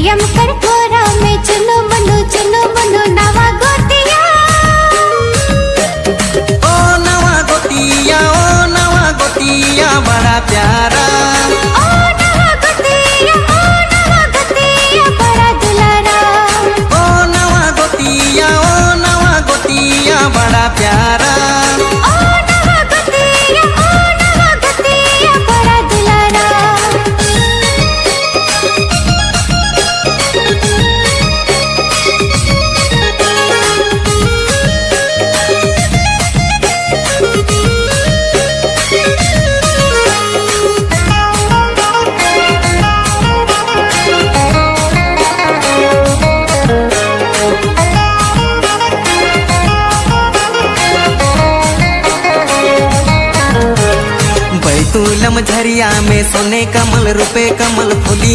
हरियम कर कोरा में चुनो मनो नवा गोतिया। ओ नवा गोतिया बड़ा प्यारा। ओ नवा गोतिया बड़ा दुलारा। ओ नवा गोतिया बड़ा प्यारा। ओ नवा गोतिया बड़ा दुलारा। बैतूलम झरिया में सोने कमल रुपए कमल फूली।